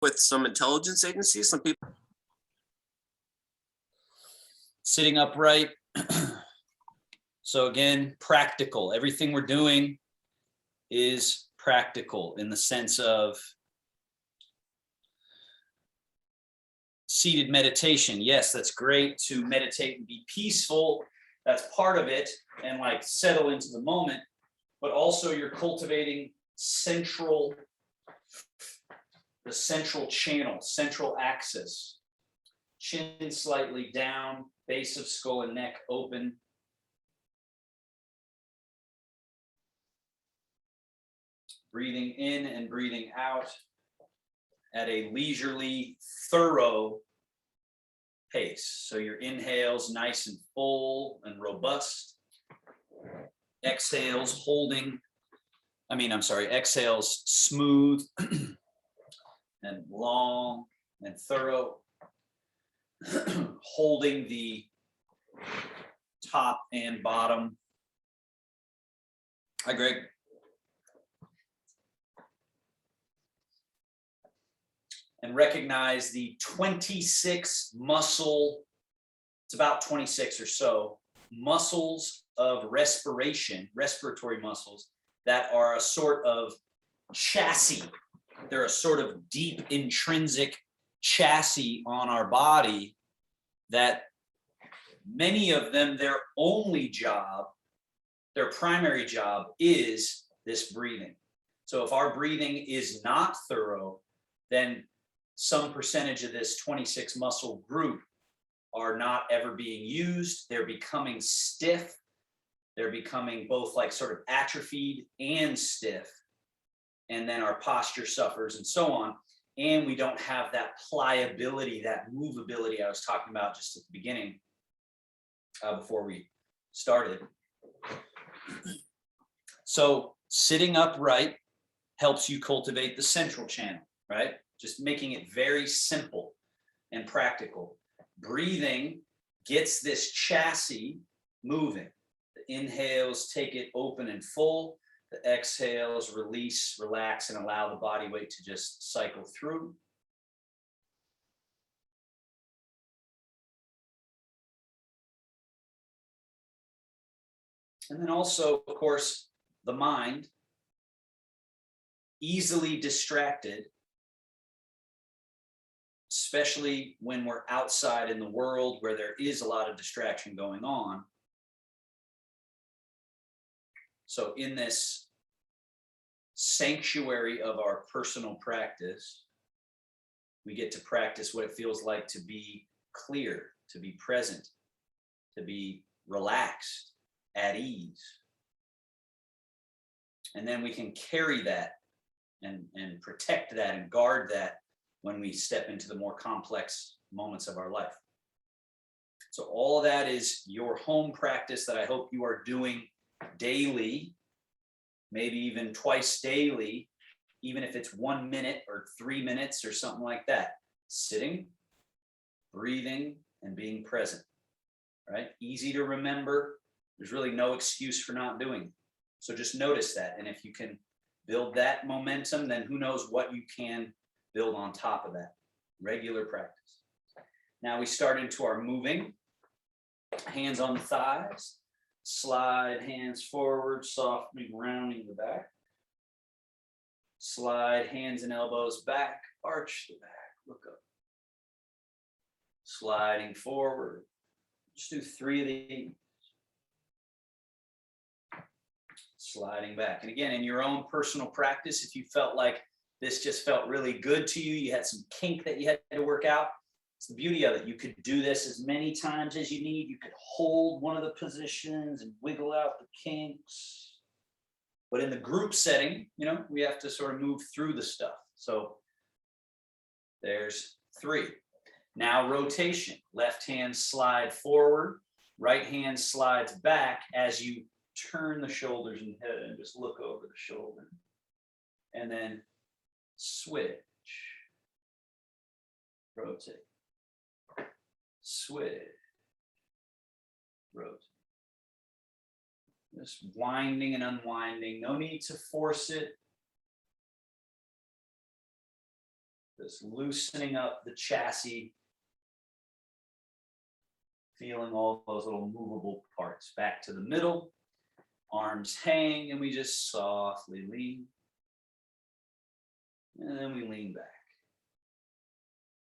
with some intelligence agencies. Some people. Sitting upright. So again, practical. Everything we're doing is practical in the sense of seated meditation. Yes, that's great to meditate and be peaceful. That's part of it, and like settle into the moment, but also you're cultivating the central channel, central axis. Chin slightly down, base of skull and neck open. Breathing in and breathing out at a leisurely, thorough pace. So your inhales nice and full and robust. Exhales exhales smooth and long and thorough. Holding the top and bottom. Hi, Greg. And recognize the 26 muscle, it's about 26 or so, muscles of respiration, respiratory muscles, that are a sort of chassis. They're a sort of deep intrinsic chassis on our body that many of them, their primary job is this breathing. So if our breathing is not thorough, then some percentage of this 26 muscle group are not ever being used. They're becoming stiff. They're becoming both like sort of atrophied and stiff. And then our posture suffers and so on. And we don't have that pliability, that movability I was talking about just at the beginning before we started. So sitting upright helps you cultivate the central channel, right? Just making it very simple and practical. Breathing gets this chassis moving. The inhales take it open and full. The exhales release, relax, and allow the body weight to just cycle through. And then also, of course, the mind, easily distracted, especially when we're outside in the world where there is a lot of distraction going on. So in this sanctuary of our personal practice, we get to practice what it feels like to be clear, to be present, to be relaxed, at ease. And then we can carry that and protect that and guard that when we step into the more complex moments of our life. So all of that is your home practice that I hope you are doing daily, maybe even twice daily, even if it's 1 minute or 3 minutes or something like that. Sitting, breathing, and being present, right? Easy to remember. There's really no excuse for not doing it. So just notice that. And if you can build that momentum, then who knows what you can build on top of that. Regular practice. Now we start into our moving. Hands on the thighs. Slide hands forward, softly rounding the back. Slide hands and elbows back, arch the back, look up. Sliding forward. Just do 3 of these. Sliding back. And again, in your own personal practice, if you felt like this just felt really good to you, you had some kink that you had to work out, it's the beauty of it. You could do this as many times as you need. You could hold one of the positions and wiggle out the kinks. But in the group setting, we have to sort of move through the stuff. So there's 3. Now rotation. Left hand slide forward. Right hand slides back as you turn the shoulders and head and just look over the shoulder. And then switch. Rotate. Switch. Rotate. Just winding and unwinding. No need to force it. Just loosening up the chassis. Feeling all those little movable parts. Back to the middle. Arms hang, and we just softly lean. And then we lean back.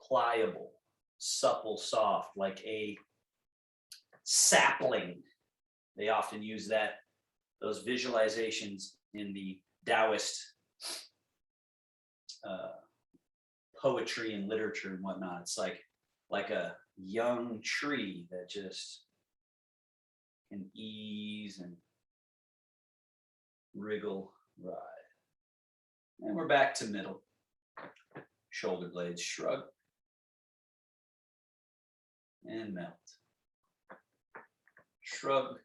Pliable, supple, soft, like a sapling. They often use those visualizations in the Taoist poetry and literature and whatnot. It's like a young tree that just can ease and wriggle, ride. And we're back to middle. Shoulder blades shrug and melt. Shrug.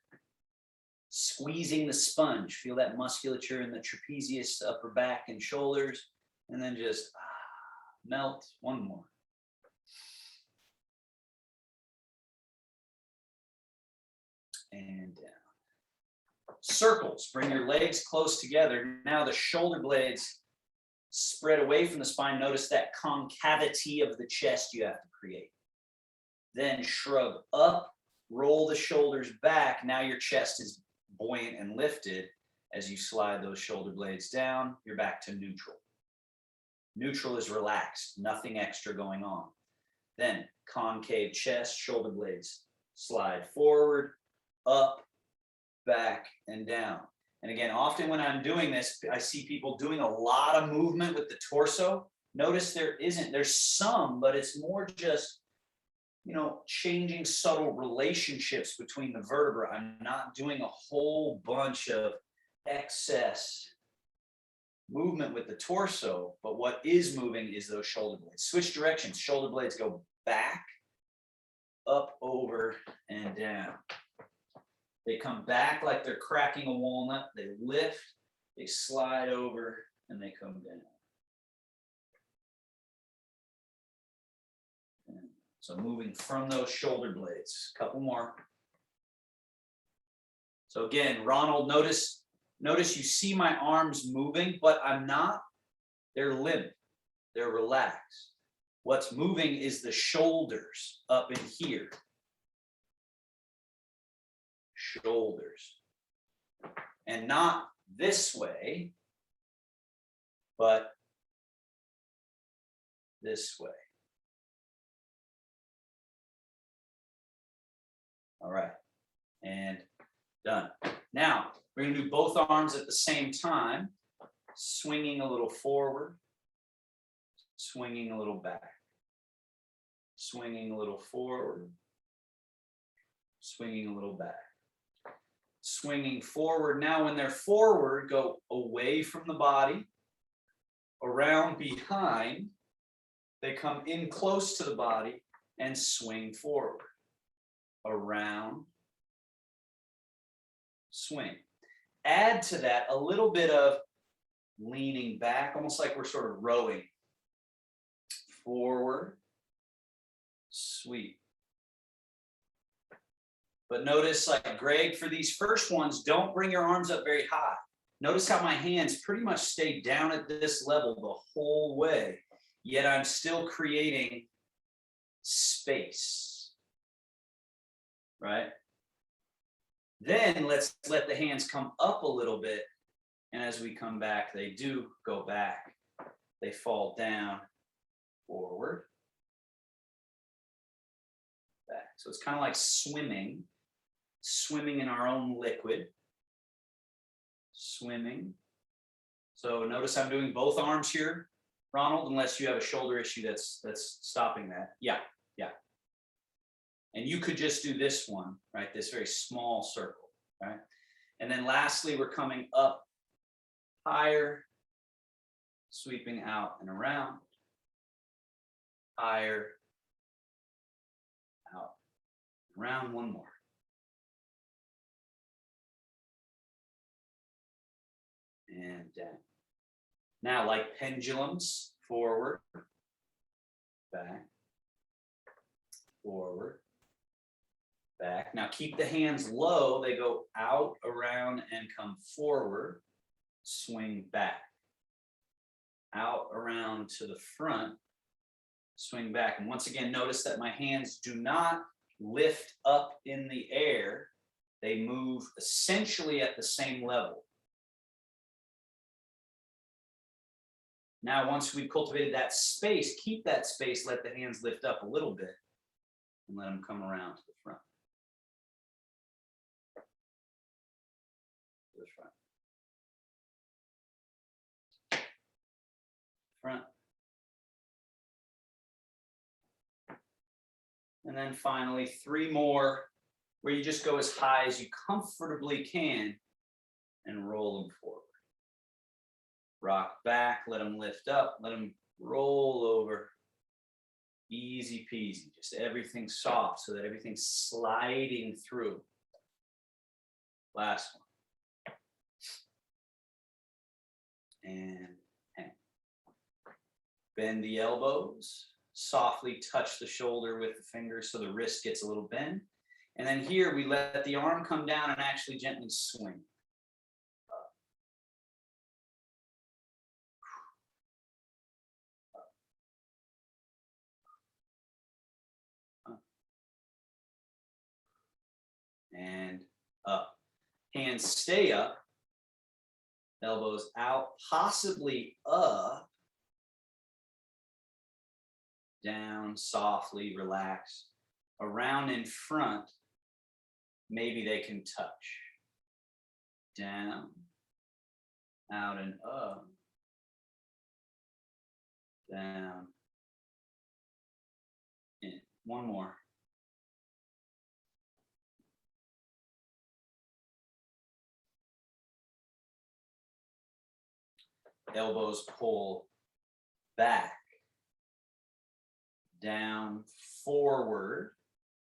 Squeezing the sponge. Feel that musculature in the trapezius, upper back and shoulders. And then just melt. One more. And down. Circles. Bring your legs close together. Now the shoulder blades spread away from the spine. Notice that concavity of the chest you have to create. Then shrug up, roll the shoulders back. Now your chest is buoyant and lifted. As you slide those shoulder blades down, you're back to neutral. Neutral is relaxed, nothing extra going on. Then concave chest, shoulder blades slide forward, up, back, and down. And again, often when I'm doing this, I see people doing a lot of movement with the torso. Notice there's some, but it's more just, changing subtle relationships between the vertebrae. I'm not doing a whole bunch of excess movement with the torso, but what is moving is those shoulder blades. Switch directions. Shoulder blades go back, up, over, and down. They come back like they're cracking a walnut. They lift, they slide over, and they come down. And so moving from those shoulder blades. A couple more. So again, Ronald, notice you see my arms moving, but I'm not. They're limp. They're relaxed. What's moving is the shoulders up in here. Shoulders. And not this way, but this way. All right, and done. Now, we're going to do both arms at the same time, swinging a little forward, swinging a little back, swinging a little forward, swinging a little back. Swinging forward. Now when they're forward, go away from the body, around behind. They come in close to the body and swing forward. Around, swing. Add to that a little bit of leaning back, almost like we're sort of rowing. Forward, sweep. But notice, like Greg, for these first ones, don't bring your arms up very high. Notice how my hands pretty much stay down at this level the whole way, yet I'm still creating space, right? Then let's let the hands come up a little bit. And as we come back, they do go back. They fall down, forward, back. So it's kind of like swimming in our own liquid, swimming. So notice I'm doing both arms here, Ronald, unless you have a shoulder issue that's stopping that. Yeah. And you could just do this one, right? This very small circle, right? And then lastly, we're coming up higher, sweeping out and around, higher, out, around. One more. And down. Now, like pendulums, forward, back, forward, back. Now keep the hands low. They go out, around, and come forward. Swing back. Out, around to the front. swing back. And once again, notice that my hands do not lift up in the air. They move essentially at the same level. Now, once we've cultivated that space, keep that space, let the hands lift up a little bit, and let them come around to the front. To the front. Front. And then finally, 3 more where you just go as high as you comfortably can and roll them forward. Rock back, let them lift up, let them roll over. Easy peasy, just everything soft so that everything's sliding through. Last one. And hang. Bend the elbows. Softly touch the shoulder with the fingers so the wrist gets a little bend. And then here we let the arm come down and actually gently swing. And up. Hands stay up. Elbows out, possibly up. Down, softly, relax. Around in front, maybe they can touch. Down, out and up. Down, in. One more. Elbows pull back, down, forward.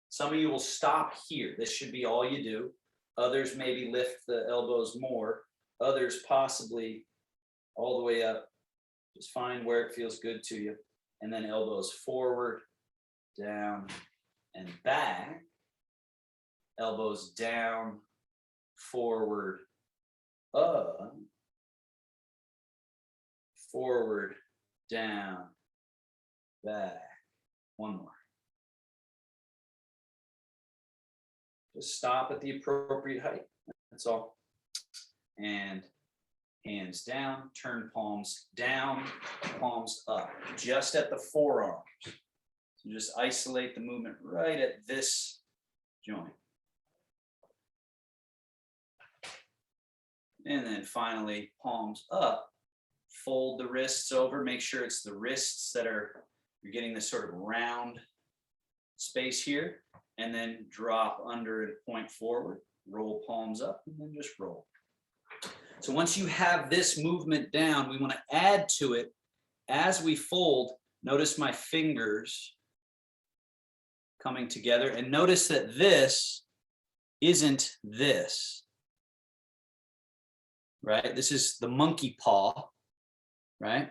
Some of you will stop here. This should be all you do. Others maybe lift the elbows more. Others possibly all the way up. Just find where it feels good to you. And then elbows forward, down, and back. Elbows down, forward, up. Forward, down, back. One more. Just stop at the appropriate height. That's all. And hands down, turn palms down, palms up, just at the forearms. So just isolate the movement right at this joint. And then finally, palms up. Fold the wrists over, make sure it's the wrists that are, you're getting this sort of round space here, and then drop under and point forward, roll palms up, and then just roll. So once you have this movement down, we want to add to it as we fold. Notice my fingers coming together, and notice that this isn't this, right? This is the monkey paw. Right?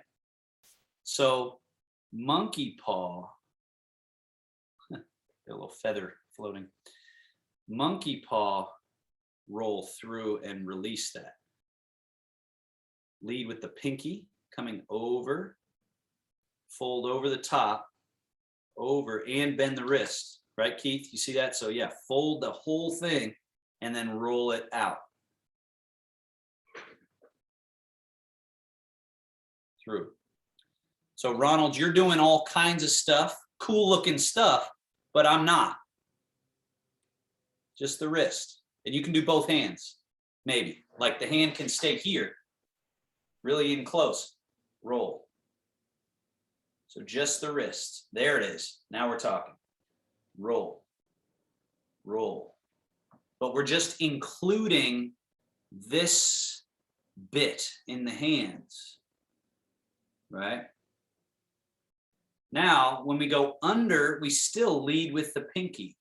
So monkey paw, a little feather floating. Monkey paw, roll through and release that. Lead with the pinky coming over, fold over the top, over, and bend the wrist. Right, Keith? You see that? So yeah, fold the whole thing and then roll it out. Through. So Ronald, you're doing all kinds of stuff, cool looking stuff, but I'm not. Just the wrist. And you can do both hands, maybe. Like the hand can stay here, really in close. Roll. So just the wrist. There it is. Now we're talking. Roll. Roll. But we're just including this bit in the hands. Right? Now, when we go under, we still lead with the pinky.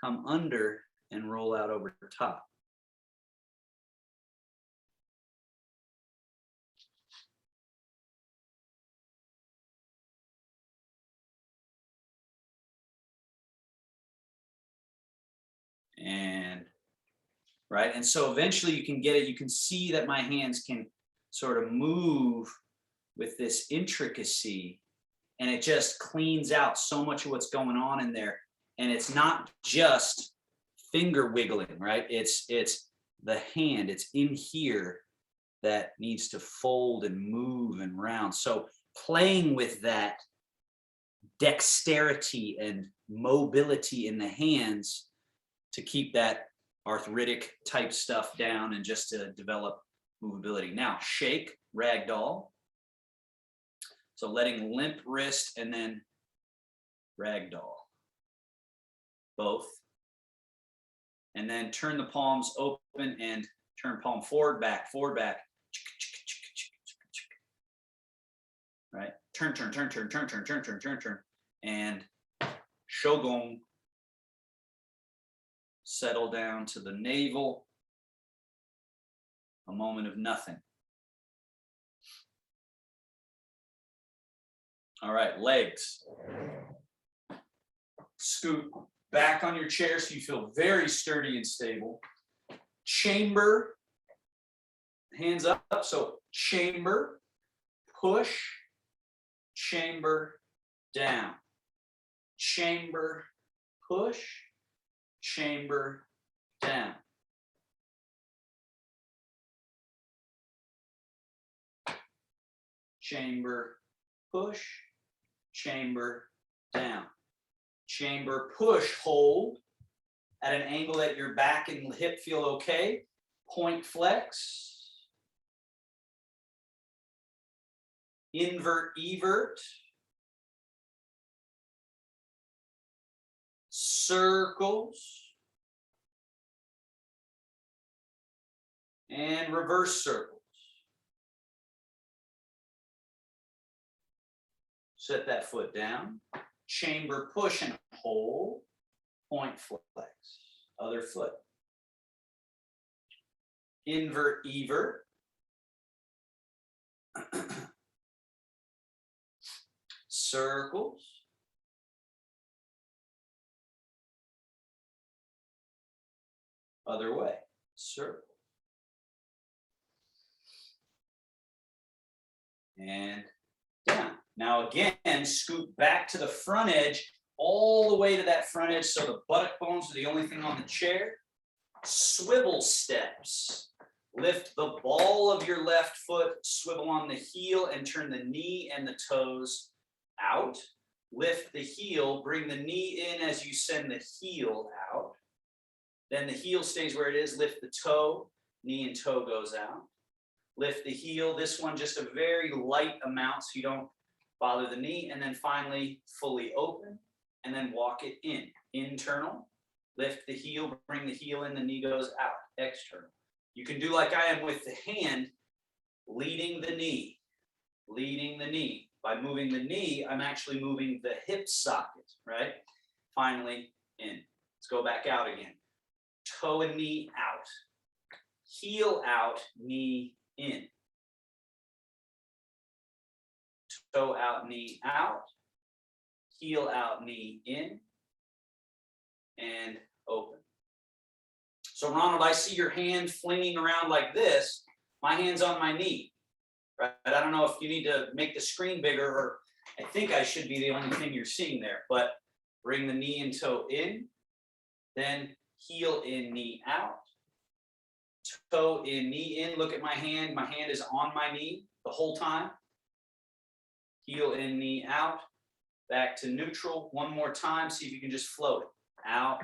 Come under and roll out over the top. And, right? And so eventually you can get it. You can see that my hands can sort of move with this intricacy, and it just cleans out so much of what's going on in there. And it's not just finger wiggling, right? It's the hand, it's in here that needs to fold and move and round. So playing with that dexterity and mobility in the hands to keep that arthritic type stuff down and just to develop movability. Now, shake, ragdoll. So letting limp wrist and then ragdoll. Both. And then turn the palms open and turn palm forward, back, forward, back. Right? Turn, turn, turn, turn, turn, turn, turn, turn, turn, turn. And shogun. Settle down to the navel. A moment of nothing. All right, legs. Scoot back on your chair so you feel very sturdy and stable. Chamber, hands up. So chamber, push, chamber, down. Chamber, push, chamber, down. Chamber, push, chamber, down. Chamber, push, hold at an angle that your back and hip feel okay. Point flex. Invert, evert. Circles. And reverse circles. Set that foot down. Chamber, push and hold. Point flex. Other foot. Invert, evert. Circles. Other way. Circle. And down. Now again, scoot back to the front edge, all the way to that front edge so the buttock bones are the only thing on the chair. Swivel steps. Lift the ball of your left foot, swivel on the heel and turn the knee and the toes out. Lift the heel, bring the knee in as you send the heel out. Then the heel stays where it is, lift the toe, knee and toe goes out. Lift the heel, this one just a very light amount so you don't bother the knee, and then finally fully open, and then walk it in. Internal, lift the heel, bring the heel in, the knee goes out. External. You can do like I am with the hand, leading the knee. Leading the knee. By moving the knee, I'm actually moving the hip socket, right? Finally, in. Let's go back out again. Toe and knee out. Heel out, knee in. Toe out, knee out. Heel out, knee in. And open. So Ronald, I see your hand flinging around like this. My hand's on my knee. Right? I don't know if you need to make the screen bigger, or I think I should be the only thing you're seeing there. But bring the knee and toe in. Then heel in, knee out. Toe in, knee in. Look at my hand. My hand is on my knee the whole time. Heel in, knee out. Back to neutral. One more time. See if you can just float it. Out.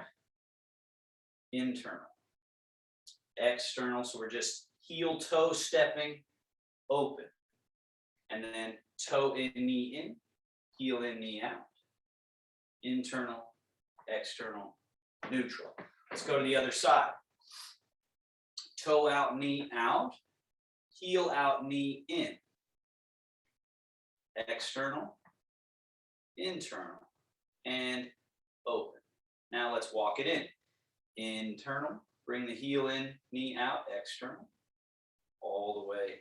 Internal. External. So we're just heel, toe stepping, open. And then toe in, knee in. Heel in, knee out. Internal, external, neutral. Let's go to the other side. Toe out, knee out. Heel out, knee in. External, internal, and open. Now let's walk it in. Internal, bring the heel in, knee out, external, all the way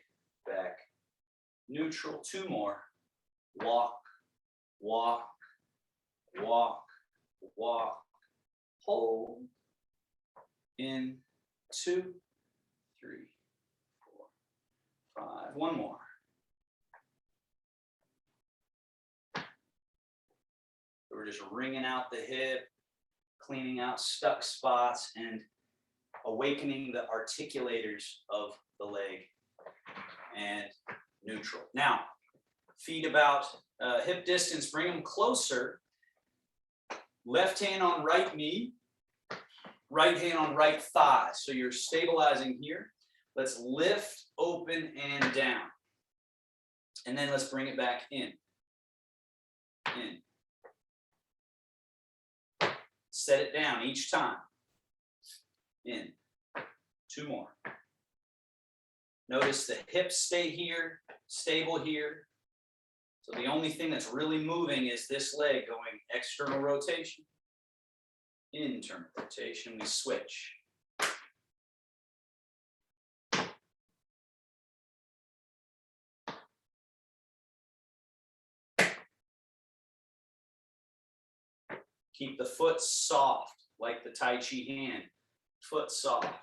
back. Neutral, two more. Walk, walk, walk, walk, hold. In, 2, 3, 4, 5. One more. We're just wringing out the hip, cleaning out stuck spots, and awakening the articulators of the leg, and neutral. Now, feet about hip distance, bring them closer. Left hand on right knee, right hand on right thigh. So you're stabilizing here. Let's lift, open, and down. And then let's bring it back in. In. Set it down each time. In. 2 more. Notice the hips stay here, stable here. So the only thing that's really moving is this leg going external rotation, internal rotation. We switch. Keep the foot soft, like the Tai Chi hand. Foot soft.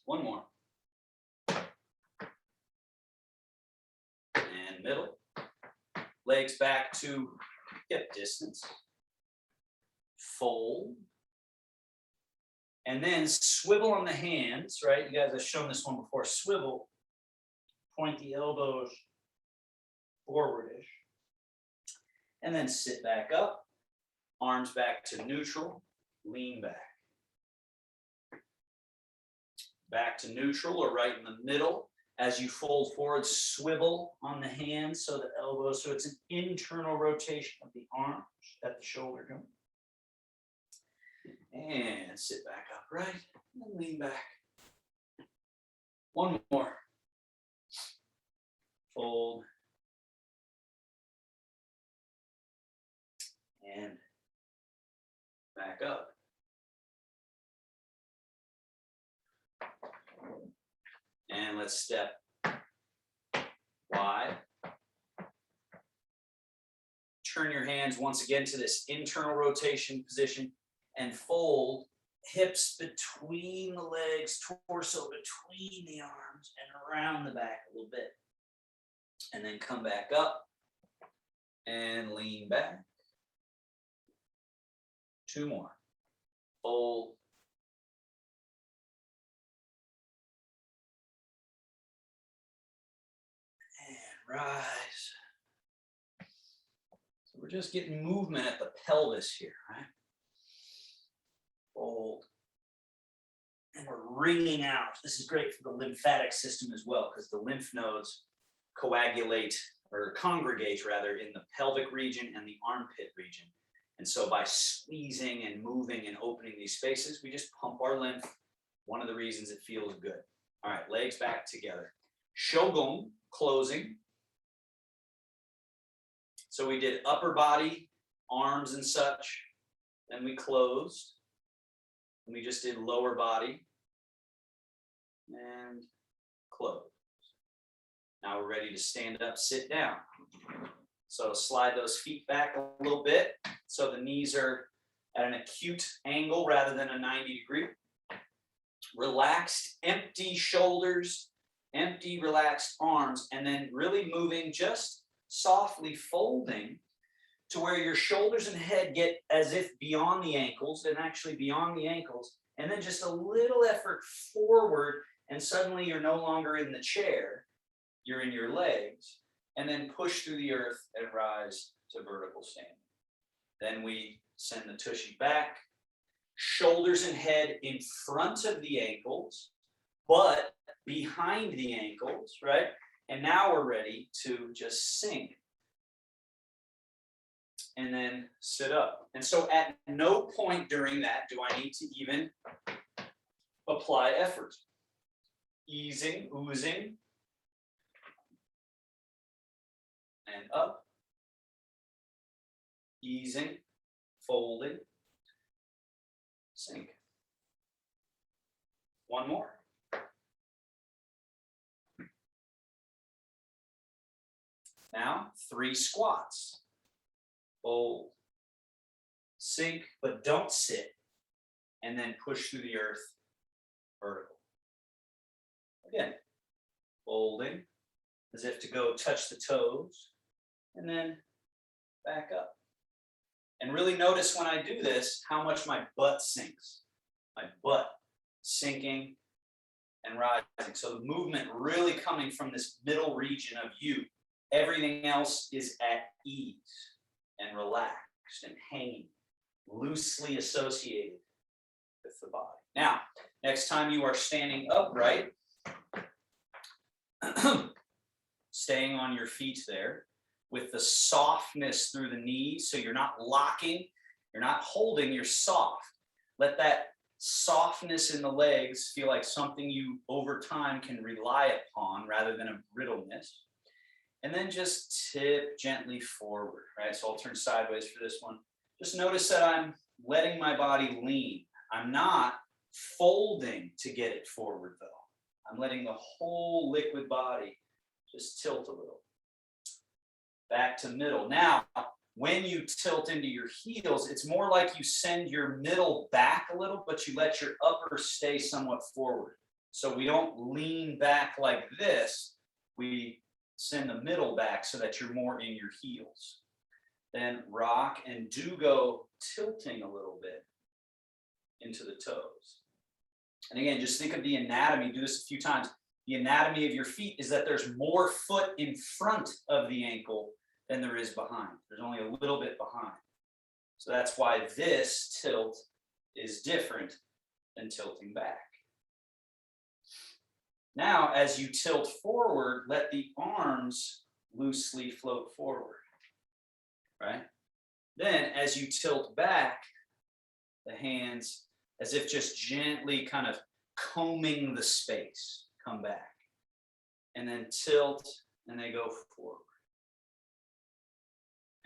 1 more. And middle. Legs back to hip distance. Fold. And then swivel on the hands, right? You guys have shown this one before. Swivel. Point the elbows forwardish. And then sit back up. Arms back to neutral. Lean back. Back to neutral or right in the middle. As you fold forward, swivel on the hands so the elbows, so it's an internal rotation of the arms at the shoulder joint. And sit back upright and lean back. 1 more. Fold. And back up. And let's step wide. Turn your hands once again to this internal rotation position and fold hips between the legs, torso between the arms, and around the back a little bit. And then come back up and lean back. 2 more. Fold. And rise. So we're just getting movement at the pelvis here, right? Fold. And we're wringing out. This is great for the lymphatic system as well, because the lymph nodes coagulate or congregate rather in the pelvic region and the armpit region. And so by squeezing and moving and opening these spaces, we just pump our lymph. One of the reasons it feels good. All right, legs back together. Shogun, closing. So we did upper body, arms and such. Then we closed. And we just did lower body and close. Now we're ready to stand up, sit down. So slide those feet back a little bit so the knees are at an acute angle rather than a 90-degree. Relaxed, empty shoulders, empty, relaxed arms, and then really moving, just softly folding to where your shoulders and head get as if beyond the ankles, and actually beyond the ankles, and then just a little effort forward, and suddenly you're no longer in the chair, you're in your legs, and then push through the earth and rise to vertical standing. Then we send the tushy back, shoulders and head in front of the ankles, but behind the ankles, right? And now we're ready to just sink. And then sit up. And so at no point during that do I need to even apply effort. Easing, oozing, and up. Easing, folding, sink. 1 more. Now 3 squats. Fold, sink, but don't sit, and then push through the earth, vertical. Again, folding, as if to go touch the toes, and then back up. And really notice when I do this, how much my butt sinks. My butt sinking and rising. So the movement really coming from this middle region of you. Everything else is at ease and relaxed and hanging, loosely associated with the body. Now, next time you are standing upright, staying on your feet there with the softness through the knees, so you're not locking, you're not holding, you're soft. Let that softness in the legs feel like something you over time can rely upon rather than a brittleness. And then just tip gently forward, right? So I'll turn sideways for this one. Just notice that I'm letting my body lean. I'm not folding to get it forward though. I'm letting the whole liquid body just tilt a little. Back to middle. Now, when you tilt into your heels, it's more like you send your middle back a little, but you let your upper stay somewhat forward. So we don't lean back like this. We send the middle back so that you're more in your heels. Then rock and do go tilting a little bit into the toes. And again, just think of the anatomy. Do this a few times. The anatomy of your feet is that there's more foot in front of the ankle than there is behind. There's only a little bit behind. So that's why this tilt is different than tilting back. Now, as you tilt forward, let the arms loosely float forward, right? Then as you tilt back, the hands, as if just gently kind of combing the space, come back. And then tilt, and they go forward.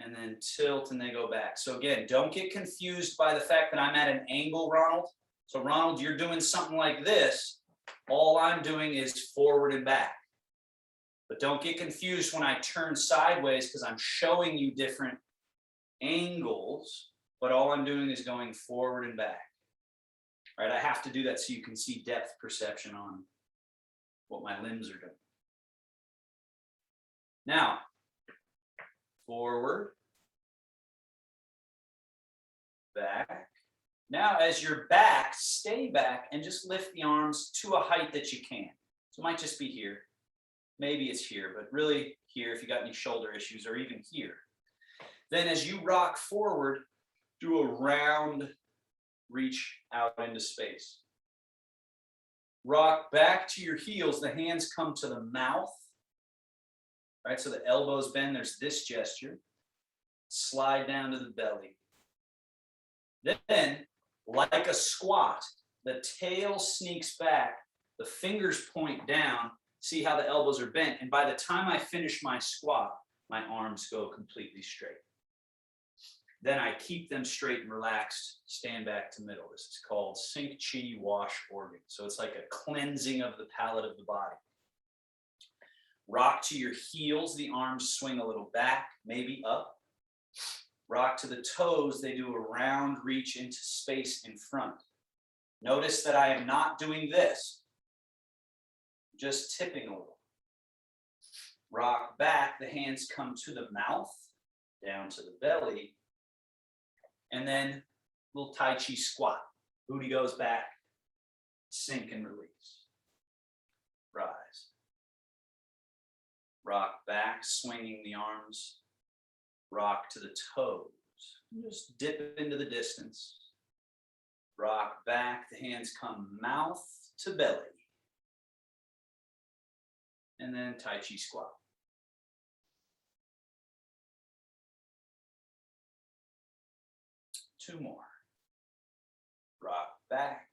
And then tilt, and they go back. So again, don't get confused by the fact that I'm at an angle, Ronald. So Ronald, you're doing something like this. All I'm doing is forward and back. But don't get confused when I turn sideways because I'm showing you different angles, but all I'm doing is going forward and back. Right? I have to do that so you can see depth perception on what my limbs are doing. Now, forward, back. Now, as you're back, stay back and just lift the arms to a height that you can. So it might just be here. Maybe it's here, but really here if you got any shoulder issues, or even here. Then as you rock forward, do a round reach out into space. Rock back to your heels. The hands come to the mouth. Right, so the elbows bend. There's this gesture. Slide down to the belly. Then, like a squat, the tail sneaks back. The fingers point down. See how the elbows are bent. And by the time I finish my squat, my arms go completely straight. Then I keep them straight and relaxed, stand back to middle. This is called Sink Chi Wash Organ. So it's like a cleansing of the palate of the body. Rock to your heels, the arms swing a little back, maybe up. Rock to the toes, they do a round reach into space in front. Notice that I am not doing this, just tipping a little. Rock back, the hands come to the mouth, down to the belly, and then little Tai Chi squat. Booty goes back, sink and release. Rise. Rock back, swinging the arms. Rock to the toes. Just dip into the distance. Rock back, the hands come mouth to belly. And then Tai Chi squat. Two more. Rock back.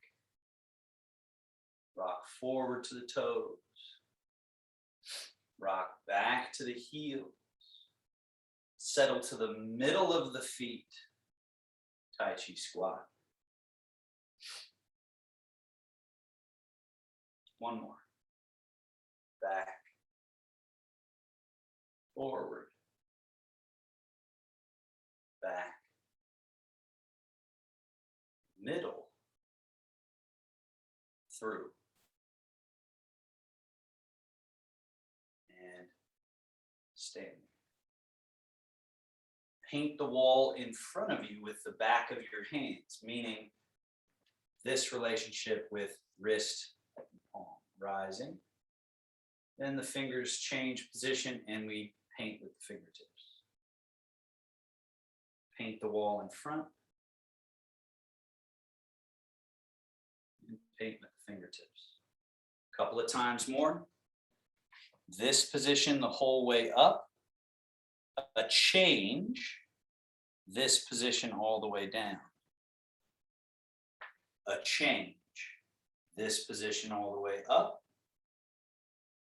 Rock forward to the toes. Rock back to the heels. Settle to the middle of the feet. Tai Chi squat. One more. Back. Forward. Back. Middle. Through. And standing. paint the wall in front of you with the back of your hands, meaning this relationship with wrist and palm rising. Then the fingers change position and we paint with the fingertips. Paint the wall in front. And paint with the fingertips. A couple of times more. This position the whole way up. A change. This position all the way down. A change. This position all the way up.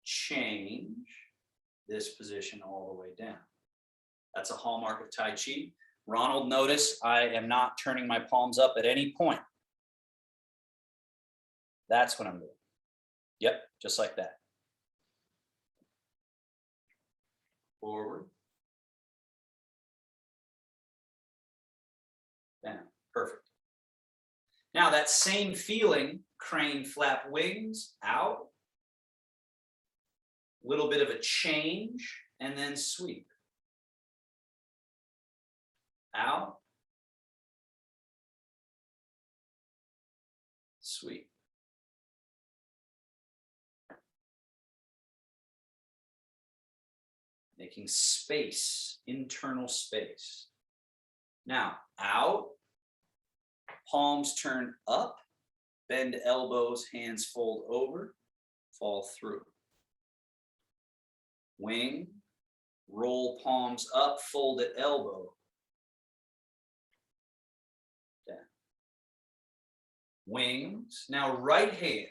Change. This position all the way down. That's a hallmark of Tai Chi. Ronald, notice I am not turning my palms up at any point. That's what I'm doing. Yep, just like that. Forward. Down. Perfect. Now that same feeling, crane, flap wings, out. Little bit of a change, and then sweep. Out. Sweep. Making space, internal space. Now, out. Palms turn up. Bend elbows, hands fold over, fall through. Wing. Roll palms up, fold at elbow. Down. Wings. Now right hand,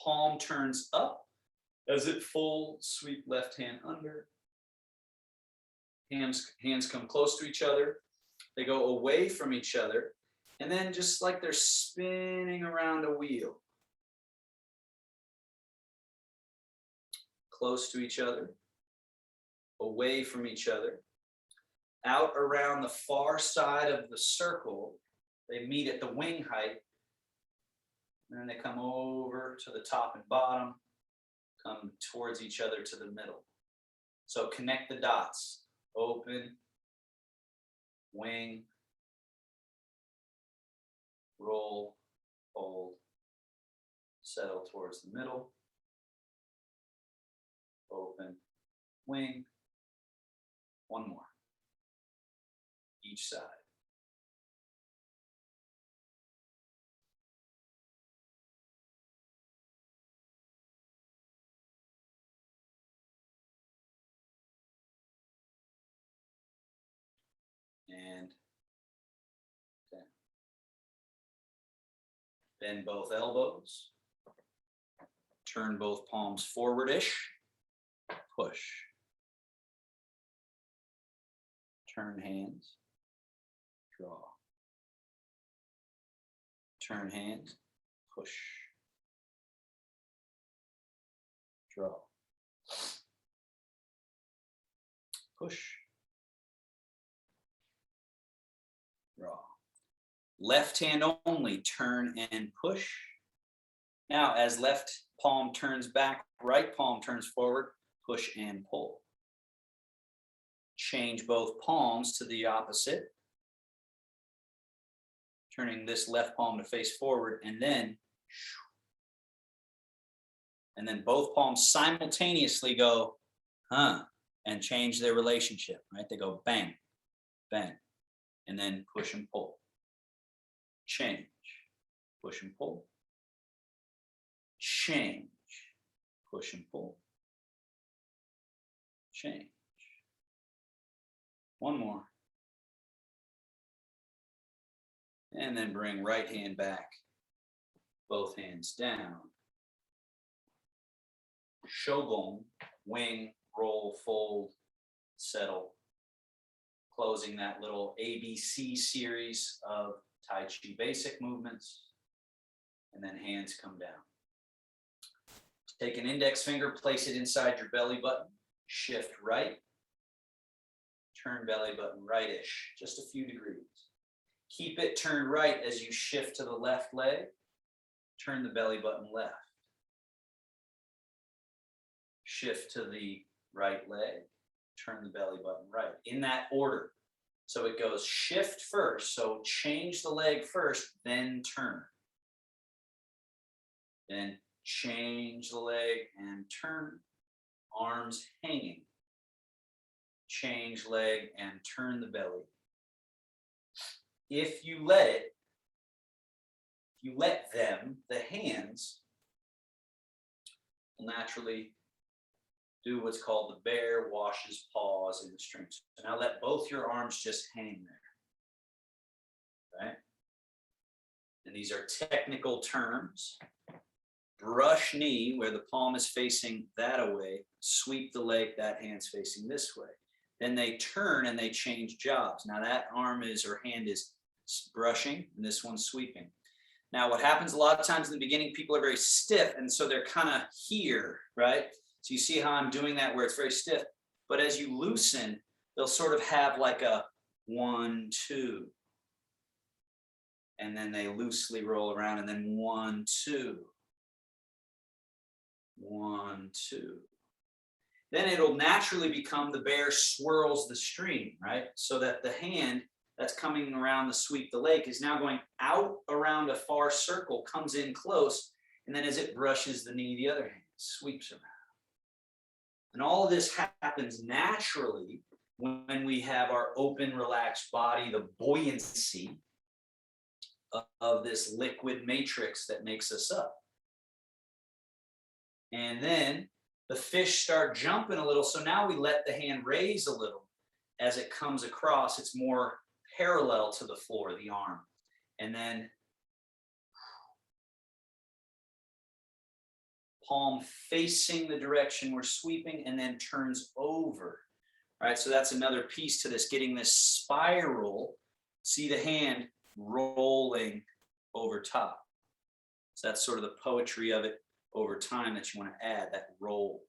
palm turns up. As it folds, sweep left hand under. Hands come close to each other. They go away from each other. And then just like they're spinning around a wheel. Close to each other. Away from each other. Out around the far side of the circle. They meet at the wing height. And then they come over to the top and bottom. Come towards each other to the middle. So connect the dots. Open, wing, roll, fold, settle towards the middle, open, wing, one more, each side. And okay. Bend both elbows. Turn both palms forward-ish. Push. Turn hands. Draw. Turn hands. Push. Draw. Push. Draw. Left hand only, turn and push. Now, as left palm turns back, right palm turns forward, push and pull. Change both palms to the opposite. Turning this left palm to face forward, and then both palms simultaneously go, and change their relationship, right? They go bang, bang. And then push and pull. Change. Push and pull. Change. Push and pull. Change. One more. And then bring right hand back. Both hands down. Shogun. Wing, roll, fold, settle. Closing that little ABC series of Tai Chi basic movements, and then hands come down. Take an index finger, place it inside your belly button, shift right, turn belly button right-ish, just a few degrees. Keep it turned right as you shift to the left leg, turn the belly button left. Shift to the right leg, turn the belly button right, in that order. So it goes shift first. So change the leg first, then turn. Then change the leg and turn. Arms hanging. Change leg and turn the belly. If you let them, the hands, will naturally do what's called the bear washes paws in the string. So now let both your arms just hang there. Right? And these are technical terms. Brush knee, where the palm is facing that away. Sweep the leg, that hand's facing this way. Then they turn and they change jobs. Now that arm is or hand is brushing and this one's sweeping. Now what happens a lot of times in the beginning, people are very stiff and so they're kind of here, right? So you see how I'm doing that where it's very stiff. But as you loosen, they'll sort of have like a 1, 2. And then they loosely roll around and then 1, 2. 1, 2. Then it'll naturally become the bear swirls the stream, right? So that the hand that's coming around to sweep the lake is now going out around a far circle, comes in close, and then as it brushes the knee, the other hand sweeps around. And all of this happens naturally when we have our open, relaxed body, the buoyancy of this liquid matrix that makes us up. And then the fish start jumping a little. So now we let the hand raise a little as it comes across. It's more parallel to the floor, the arm. And then palm facing the direction we're sweeping and then turns over. All right, so that's another piece to this, getting this spiral. See the hand rolling over top. So that's sort of the poetry of it over time that you want to add, that roll,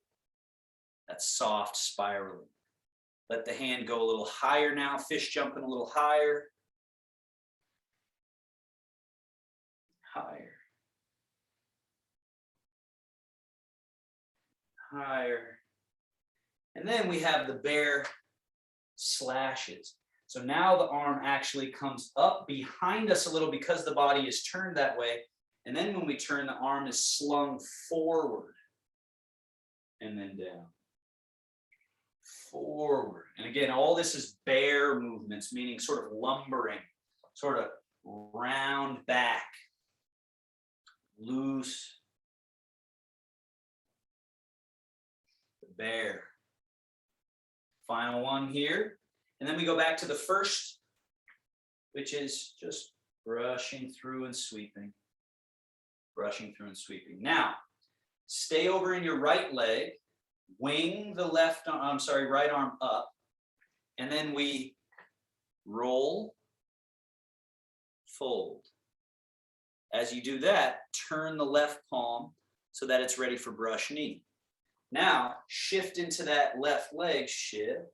that soft spiraling. Let the hand go a little higher now, fish jumping a little higher. Higher. Higher. And then we have the bear slashes. So now the arm actually comes up behind us a little because the body is turned that way. And then when we turn, the arm is slung forward and then down. Forward. And again, all this is bear movements, meaning sort of lumbering, sort of round back, loose. The bear. Final one here. And then we go back to the first, which is just brushing through and sweeping. Brushing through and sweeping. Now, stay over in your right leg, wing the right arm up, and then we roll, fold. As you do that, turn the left palm so that it's ready for brush knee. Now, shift into that left leg, shift,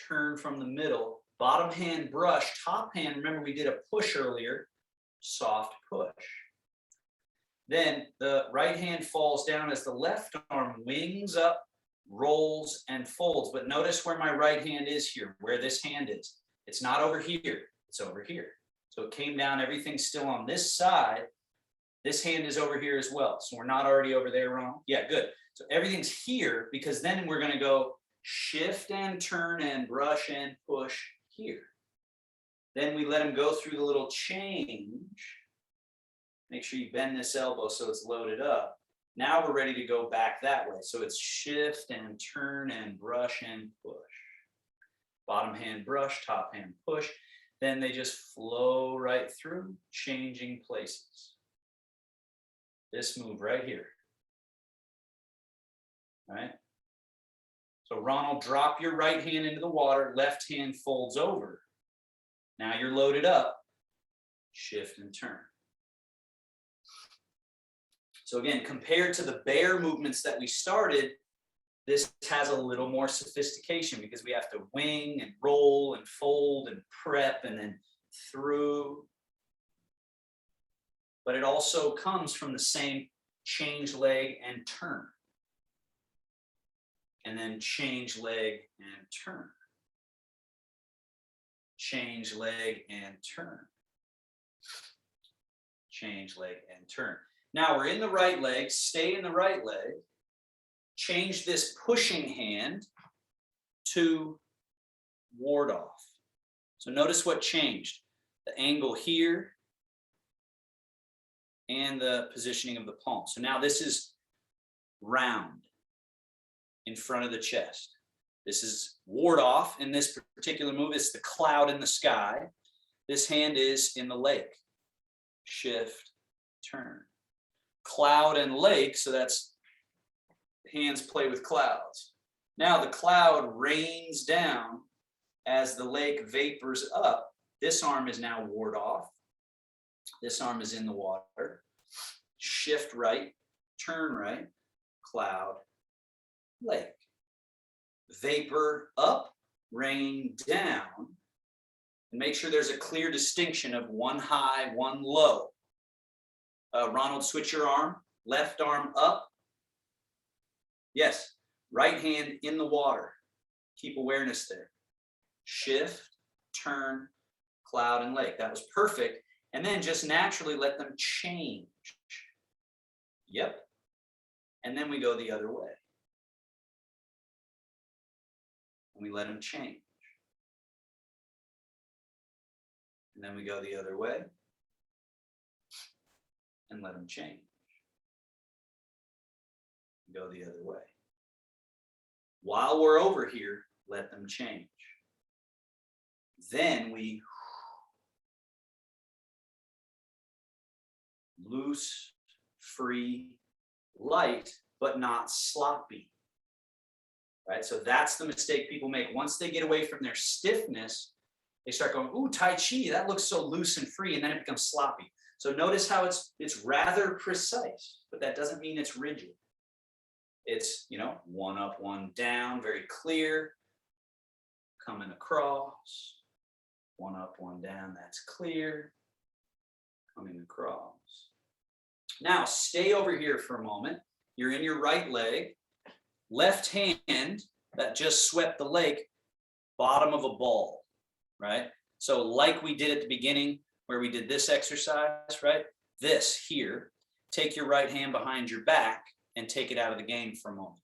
turn from the middle, bottom hand brush, top hand, remember we did a push earlier, soft push. Then the right hand falls down as the left arm wings up, rolls, and folds. But notice where my right hand is here, where this hand is. It's not over here, it's over here. So it came down, everything's still on this side. This hand is over here as well. So we're not already over there wrong. Yeah, good. So everything's here because then we're gonna go shift and turn and brush and push here. Then we let him go through the little change. Make sure you bend this elbow so it's loaded up. Now we're ready to go back that way. So it's shift and turn and brush and push. Bottom hand brush, top hand push. Then they just flow right through, changing places. This move right here. All right. So Ronald, drop your right hand into the water, left hand folds over. Now you're loaded up, shift and turn. So again, compared to the bear movements that we started, this has a little more sophistication because we have to wing and roll and fold and prep and then through. But it also comes from the same change leg and turn. And then change leg and turn. change leg and turn. Change leg and turn. Now we're in the right leg, stay in the right leg. Change this pushing hand to ward off. So notice what changed. The angle here and the positioning of the palm. So now this is round in front of the chest. This is ward off in this particular move. It's the cloud in the sky. This hand is in the lake. Shift, turn. Cloud and lake, so that's hands play with clouds. Now the cloud rains down as the lake vapors up. This arm is now ward off. This arm is in the water. Shift right, turn right, cloud, lake. Vapor up, rain down. And make sure there's a clear distinction of one high, one low. Ronald, switch your arm. Left arm up. Yes, right hand in the water. Keep awareness there. Shift, turn, cloud, and lake. That was perfect. And then just naturally let them change. Yep. And then we go the other way. And we let them change. And then we go the other way. And let them change. Go the other way. While we're over here, let them change. Then we loose, free, light, but not sloppy. Right? So that's the mistake people make. Once they get away from their stiffness, they start going, ooh, Tai Chi, that looks so loose and free, and then it becomes sloppy. So notice how it's rather precise, but that doesn't mean it's rigid. It's, one up, one down, very clear. Coming across. One up, one down, that's clear. Coming across. Now, stay over here for a moment. You're in your right leg. Left hand that just swept the lake, bottom of a ball, right? So like we did at the beginning where we did this exercise, right? This here, take your right hand behind your back and take it out of the game for a moment.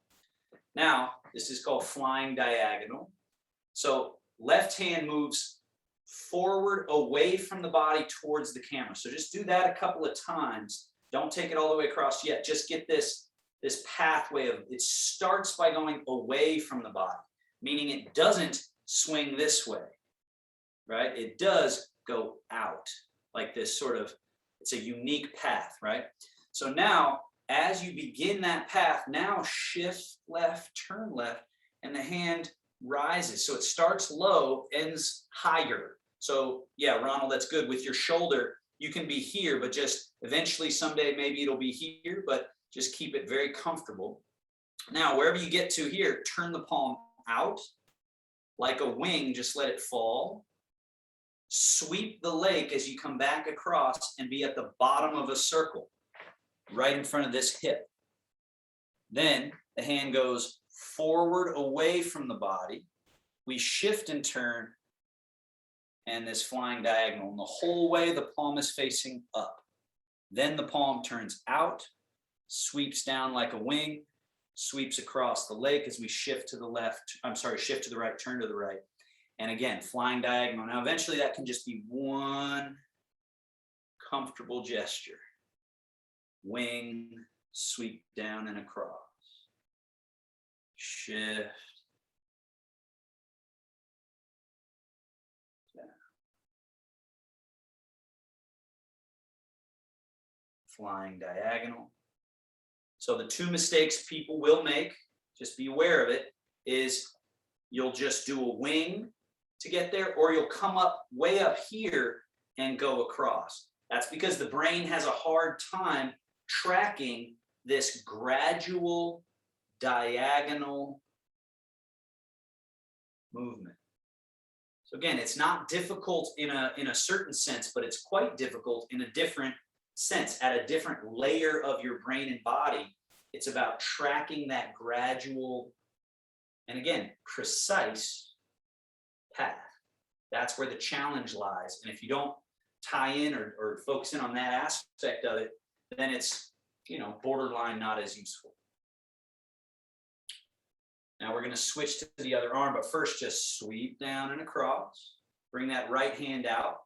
Now, this is called flying diagonal. So left hand moves forward away from the body towards the camera. So just do that a couple of times. Don't take it all the way across yet. Just get this pathway of, it starts by going away from the body, meaning it doesn't swing this way, right? It does go out like this sort of, it's a unique path, right? So now, as you begin that path, now shift left, turn left, and the hand rises. So it starts low, ends higher. So yeah, Ronald, that's good. With your shoulder, you can be here, but just eventually someday, maybe it'll be here, but just keep it very comfortable. Now, wherever you get to here, turn the palm out like a wing, just let it fall. Sweep the lake as you come back across and be at the bottom of a circle, right in front of this hip. Then the hand goes forward away from the body. We shift and turn, and this flying diagonal. And the whole way the palm is facing up. Then the palm turns out, sweeps down like a wing, sweeps across the lake as we shift to the left, shift to the right, turn to the right. And again, flying diagonal. Now, eventually that can just be one comfortable gesture. Wing, sweep down and across. Shift. Down. Flying diagonal. So the two mistakes people will make, just be aware of it, is you'll just do a wing to get there, or you'll come up way up here and go across. That's because the brain has a hard time tracking this gradual diagonal movement. So again, it's not difficult in a certain sense, but it's quite difficult in a different sense, at a different layer of your brain and body. It's about tracking that gradual and again, precise path. That's where the challenge lies. And if you don't tie in or focus in on that aspect of it, then it's, borderline not as useful. Now we're going to switch to the other arm, but first just sweep down and across. Bring that right hand out.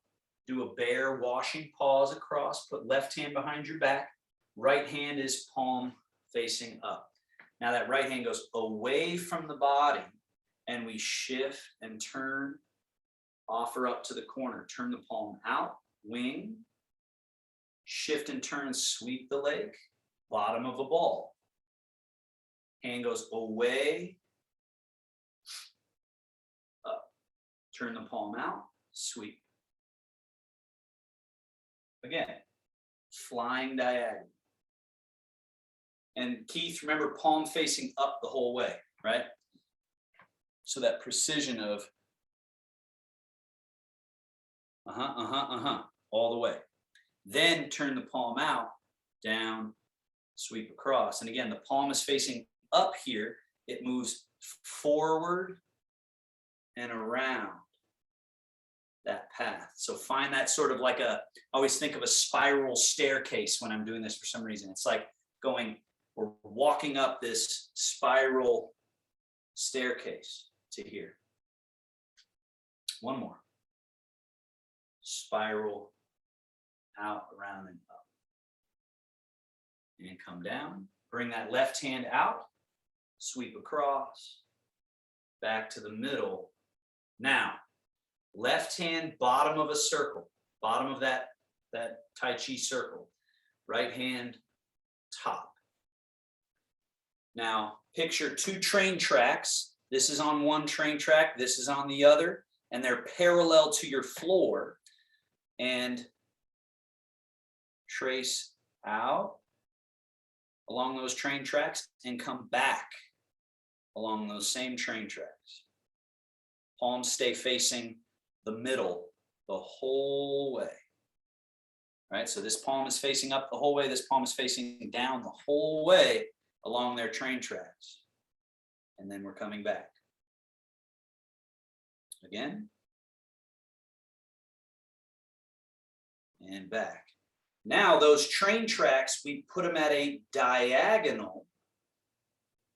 Do a bear washing paws across. Put left hand behind your back. Right hand is palm facing up. Now that right hand goes away from the body, and we shift and turn, offer up to the corner. Turn the palm out, wing, shift and turn, sweep the leg, bottom of a ball. Hand goes away, up. Turn the palm out, sweep. Again, flying diagonal. And Keith, remember, palm facing up the whole way, right? So that precision of all the way. Then turn the palm out, down, sweep across. And again, the palm is facing up here. It moves forward and around that path. So find that sort of like I always think of a spiral staircase when I'm doing this for some reason. It's like we're walking up this spiral staircase to here. One more. Spiral out, around, and up. And come down. Bring that left hand out. Sweep across. Back to the middle. Now, left hand bottom of a circle. Bottom of that Tai Chi circle. Right hand top. Now, picture two train tracks. This is on one train track. This is on the other. And they're parallel to your floor. And trace out along those train tracks and come back along those same train tracks. Palms stay facing the middle the whole way. All right, so this palm is facing up the whole way. This palm is facing down the whole way along their train tracks. And then we're coming back. Again. And back. Now those train tracks, we put them at a diagonal.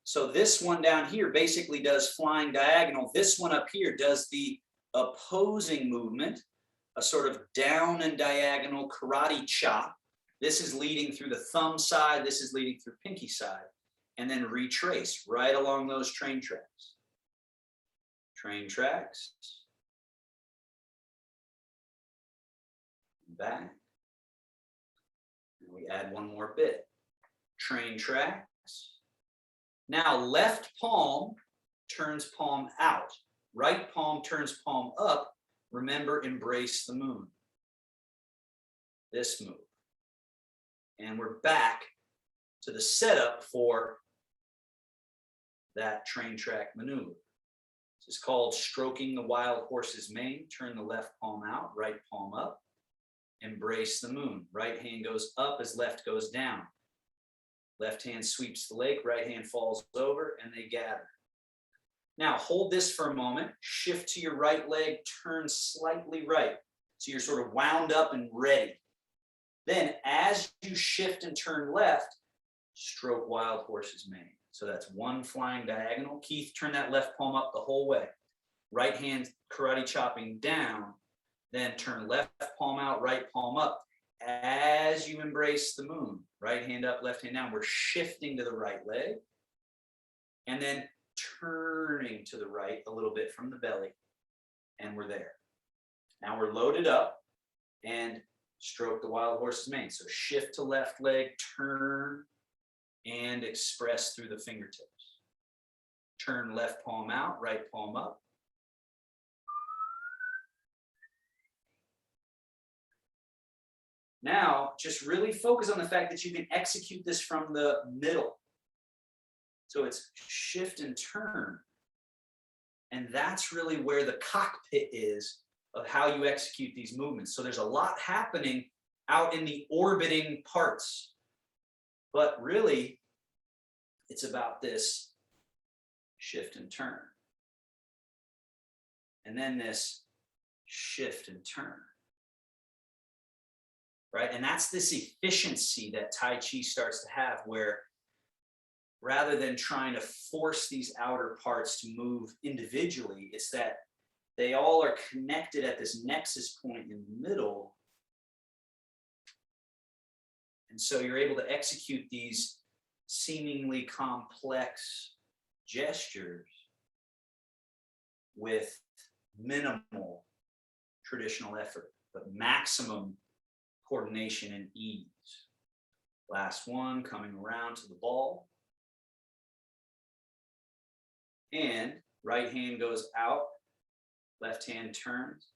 So this one down here basically does flying diagonal. This one up here does the opposing movement, a sort of down and diagonal karate chop. This is leading through the thumb side. This is leading through pinky side. And then retrace right along those train tracks. Train tracks. Back. And we add one more bit. Train tracks. Now left palm turns palm out. Right palm turns palm up. Remember, embrace the moon. This move. And we're back to the setup for that train track maneuver. This is called stroking the wild horse's mane. Turn the left palm out, right palm up. Embrace the moon. Right hand goes up as left goes down. Left hand sweeps the leg, right hand falls over, and they gather. Now hold this for a moment. Shift to your right leg, turn slightly right. So you're sort of wound up and ready. Then as you shift and turn left, stroke wild horse's mane. So that's one flying diagonal. Keith, turn that left palm up the whole way. Right hand karate chopping down. Then turn left palm out, right palm up. As you embrace the moon, right hand up, left hand down. We're shifting to the right leg. And then turning to the right a little bit from the belly. And we're there. Now we're loaded up and stroke the wild horse's mane. So shift to left leg, turn, and express through the fingertips. Turn left palm out, right palm up. Now, just really focus on the fact that you can execute this from the middle. So it's shift and turn. And that's really where the cockpit is of how you execute these movements. So there's a lot happening out in the orbiting parts. But really, it's about this shift and turn. And then this shift and turn. Right? And that's this efficiency that Tai Chi starts to have, where rather than trying to force these outer parts to move individually, it's that they all are connected at this nexus point in the middle. And so you're able to execute these seemingly complex gestures with minimal traditional effort, but maximum coordination and ease. Last one, coming around to the ball. And right hand goes out, left hand turns,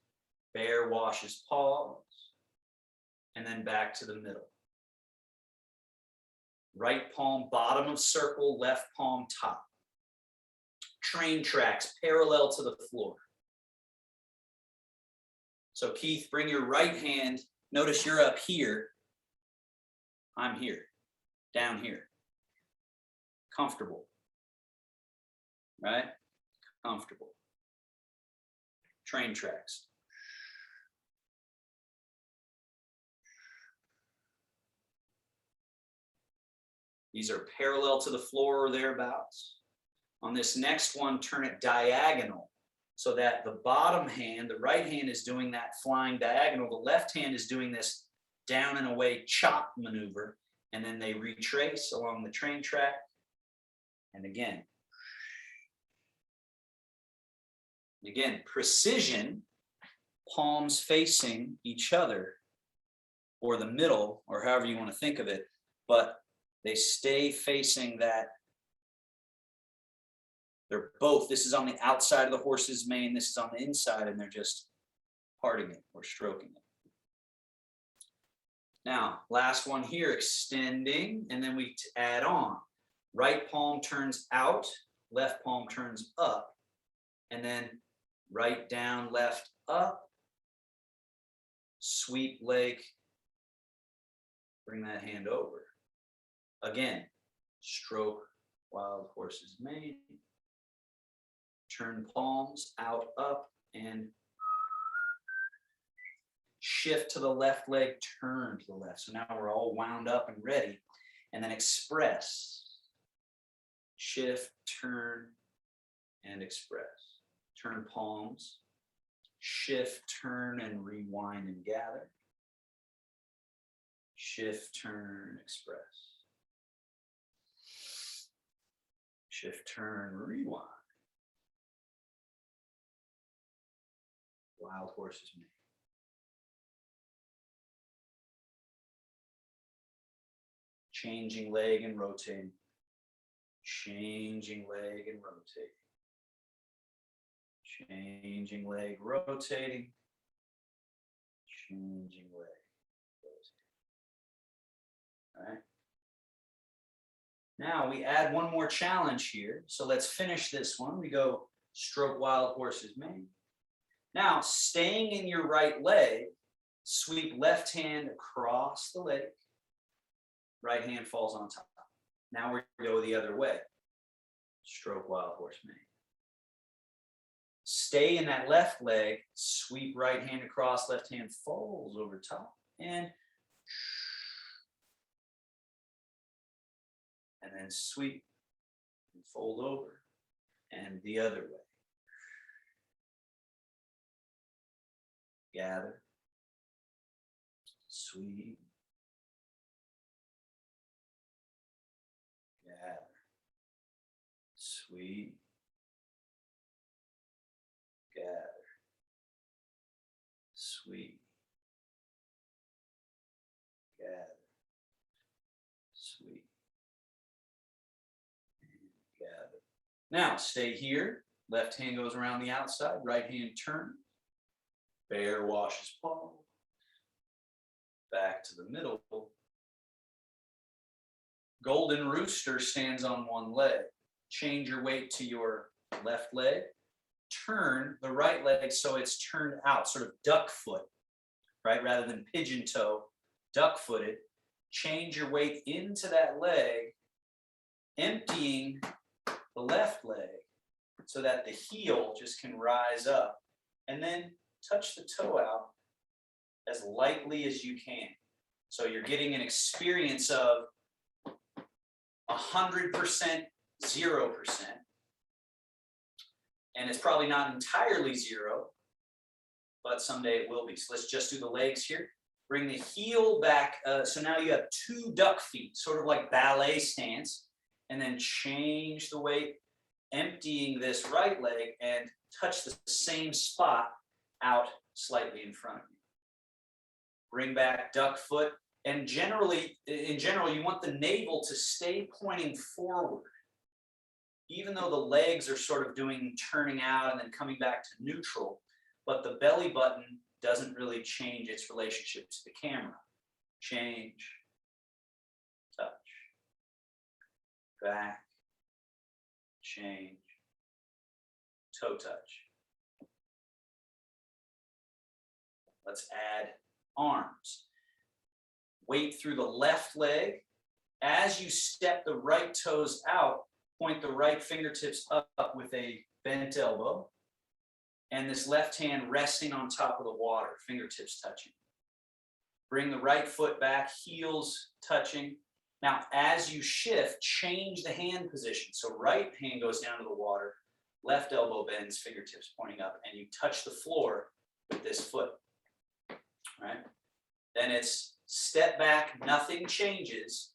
bear washes paws, and then back to the middle. Right palm bottom of circle, left palm top. Train tracks parallel to the floor. So Keith, bring your right hand. Notice you're up here. I'm here, down here. Comfortable, right? Comfortable. Train tracks. These are parallel to the floor or thereabouts. On this next one, turn it diagonal so that the bottom hand, the right hand is doing that flying diagonal. The left hand is doing this down and away chop maneuver. And then they retrace along the train track. And again, precision, palms facing each other or the middle, or however you want to think of it, but they stay facing that. They're both, this is on the outside of the horse's mane, this is on the inside, and they're just parting it or stroking it. Now, last one here, extending, and then we add on. Right palm turns out, left palm turns up, and then right down, left up, sweep leg, bring that hand over. Again, stroke wild horse's mane, turn palms out, up, and shift to the left leg, turn to the left. So now we're all wound up and ready. And then express. Shift, turn, and express. Turn palms, shift, turn, and rewind and gather. Shift, turn, express. Shift, turn, rewind. Wild horse's mane. Changing leg and rotating. Changing leg and rotating. Changing leg, rotating. Changing leg, rotating. All right. Now we add one more challenge here. So let's finish this one. We go stroke wild horse's mane. Now, staying in your right leg, sweep left hand across the leg. Right hand falls on top. Now we go the other way. Stroke wild horse mane. Stay in that left leg, sweep right hand across, left hand falls over top, and then sweep and fold over, and the other way. Gather, sweep, gather, sweep, gather, sweep, gather, sweep, and gather. Now stay here. Left hand goes around the outside, right hand turns. Bear washes paw. Back to the middle. Golden rooster stands on one leg. Change your weight to your left leg. Turn the right leg so it's turned out, sort of duck foot, right? Rather than pigeon toe, duck footed. Change your weight into that leg, emptying the left leg so that the heel just can rise up. And then touch the toe out as lightly as you can. So you're getting an experience of 100%, 0%. And it's probably not entirely 0, but someday it will be. So let's just do the legs here. Bring the heel back. So now you have 2 duck feet, sort of like ballet stance. And then change the weight, emptying this right leg and touch the same spot out slightly in front of you. Bring back duck foot. And in general, you want the navel to stay pointing forward. Even though the legs are sort of turning out and then coming back to neutral, but the belly button doesn't really change its relationship to the camera. Change, touch, back, change, toe touch. Let's add arms. Weight through the left leg. As you step the right toes out, point the right fingertips up with a bent elbow. And this left hand resting on top of the water, fingertips touching. Bring the right foot back, heels touching. Now, as you shift, change the hand position. So right hand goes down to the water, left elbow bends, fingertips pointing up, and you touch the floor with this foot. All right? Then it's step back, nothing changes.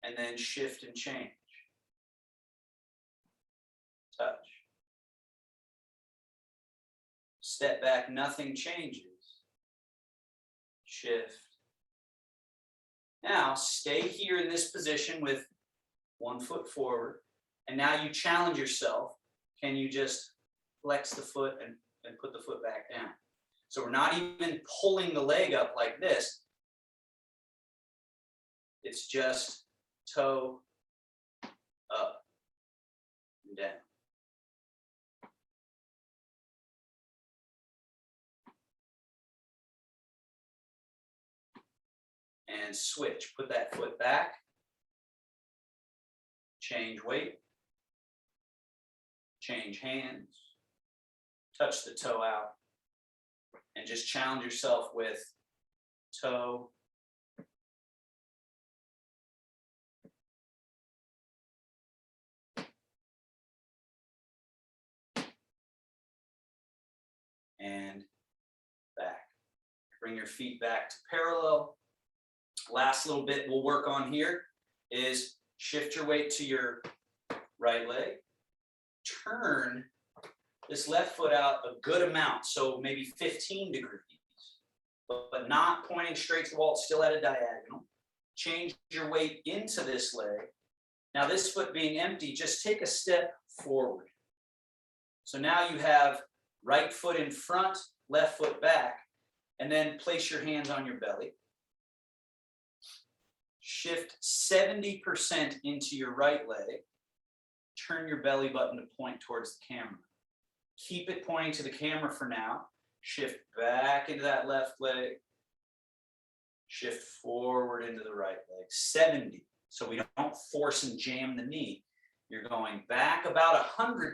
And then shift and change. Touch. Step back, nothing changes. Shift. Now, stay here in this position with 1 foot forward. And now you challenge yourself. Can you just flex the foot and put the foot back down? So we're not even pulling the leg up like this. It's just toe up and down. And switch. Put that foot back. Change weight. Change hands. Touch the toe out. And just challenge yourself with toe. And back. Bring your feet back to parallel. Last little bit we'll work on here is shift your weight to your right leg. Turn this left foot out a good amount, so maybe 15 degrees, but not pointing straight to the wall, it's still at a diagonal. Change your weight into this leg. Now this foot being empty, just take a step forward. So now you have right foot in front, left foot back, and then place your hands on your belly. Shift 70% into your right leg. Turn your belly button to point towards the camera. Keep it pointing to the camera for now. Shift back into that left leg. Shift forward into the right leg. 70. So we don't force and jam the knee. You're going back about 100%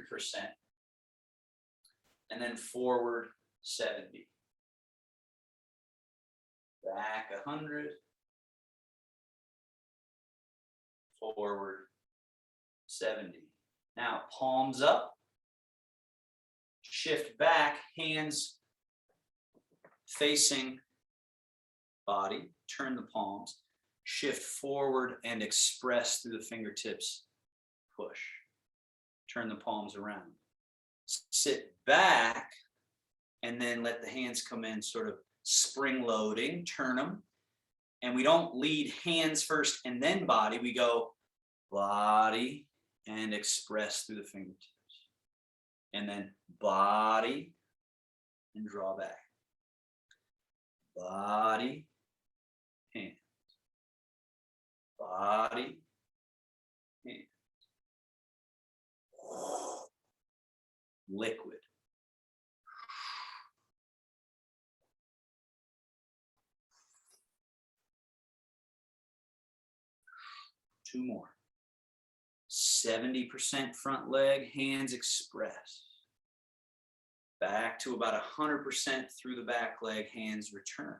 and then forward 70. Back 100. Forward 70. Now palms up. Shift back, hands facing body. Turn the palms. Shift forward and express through the fingertips. Push. Turn the palms around. Sit back and then let the hands come in, sort of spring loading. Turn them. And we don't lead hands first and then body. We go body and express through the fingertips. And then body and draw back. Body, hands. Body, hands. Liquid. Two more. 70% front leg, hands express. Back to about 100% through the back leg, hands return.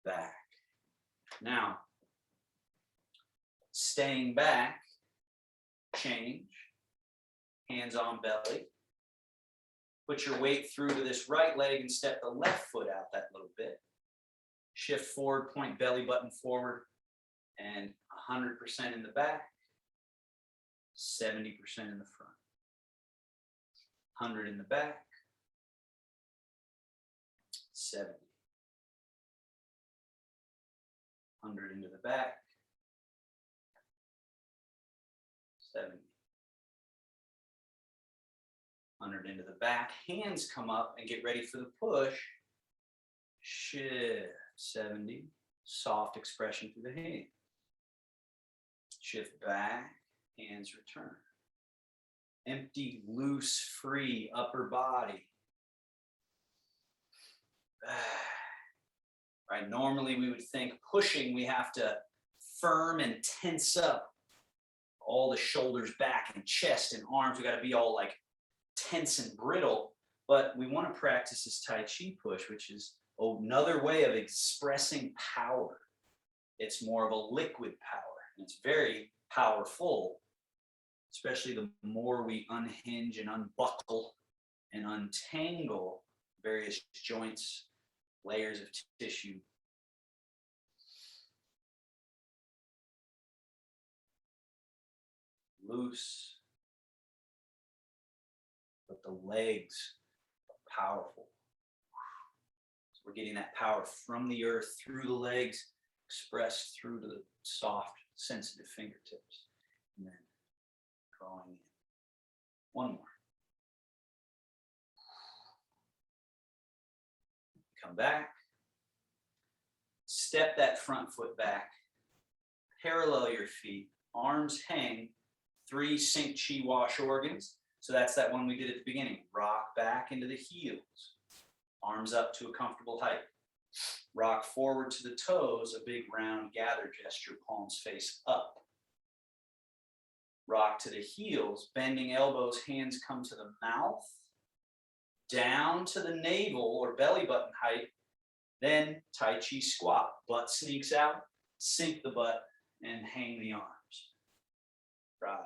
Back. Now, staying back, change, hands on belly. Put your weight through to this right leg and step the left foot out that little bit. Shift forward, point belly button forward, and 100% in the back, 70% in the front. 100 in the back, 70. 100 into the back, 70. 100 into the back, hands come up and get ready for the push. Shift, 70, soft expression through the hand. Shift back, hands return. Empty, loose, free upper body. Right, normally we would think pushing, we have to firm and tense up all the shoulders back and chest and arms. We got to be all like tense and brittle, but we want to practice this Tai Chi push, which is another way of expressing power. It's more of a liquid power, and it's very powerful, especially the more we unhinge and unbuckle and untangle various joints, layers of tissue. Loose, but the legs are powerful. So we're getting that power from the earth through the legs, expressed through to the soft, sensitive fingertips. And then drawing in. One more. Come back. Step that front foot back. Parallel your feet. Arms hang. 3 sync chi wash organs. So that's that one we did at the beginning. Rock back into the heels. Arms up to a comfortable height. Rock forward to the toes, a big round gather gesture, palms face up. Rock to the heels, bending elbows, hands come to the mouth, down to the navel or belly button height, then Tai Chi squat. Butt sneaks out, sink the butt, and hang the arms. Rise.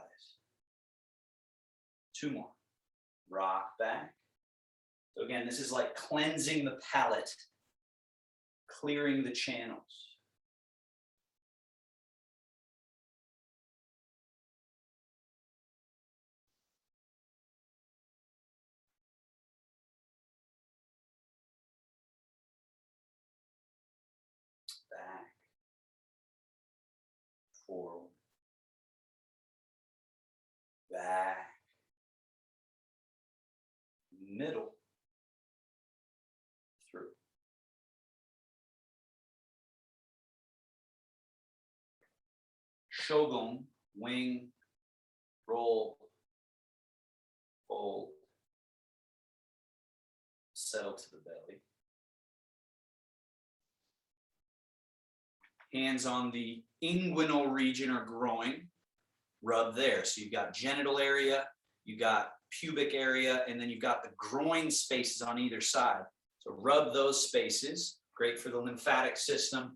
2 more. Rock back. So again, this is like cleansing the palate, clearing the channels. Back, forward, back, middle, through. Shogun, wing, roll, fold, settle to the belly. Hands on the inguinal region or groin, rub there. So you've got genital area, you've got pubic area, and then you've got the groin spaces on either side. So rub those spaces, great for the lymphatic system.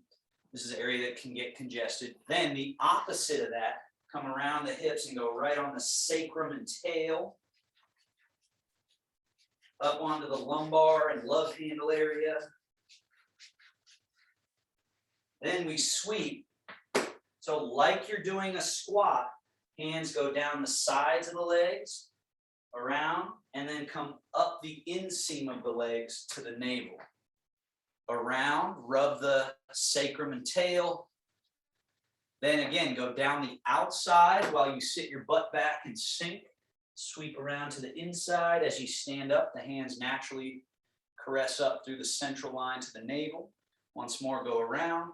This is an area that can get congested. Then the opposite of that, come around the hips and go right on the sacrum and tail, up onto the lumbar and love handle area. Then we sweep. So like you're doing a squat, hands go down the sides of the legs, around, and then come up the inseam of the legs to the navel. Around, rub the sacrum and tail. Then again, go down the outside while you sit your butt back and sink. Sweep around to the inside. As you stand up, the hands naturally caress up through the central line to the navel. Once more, go around.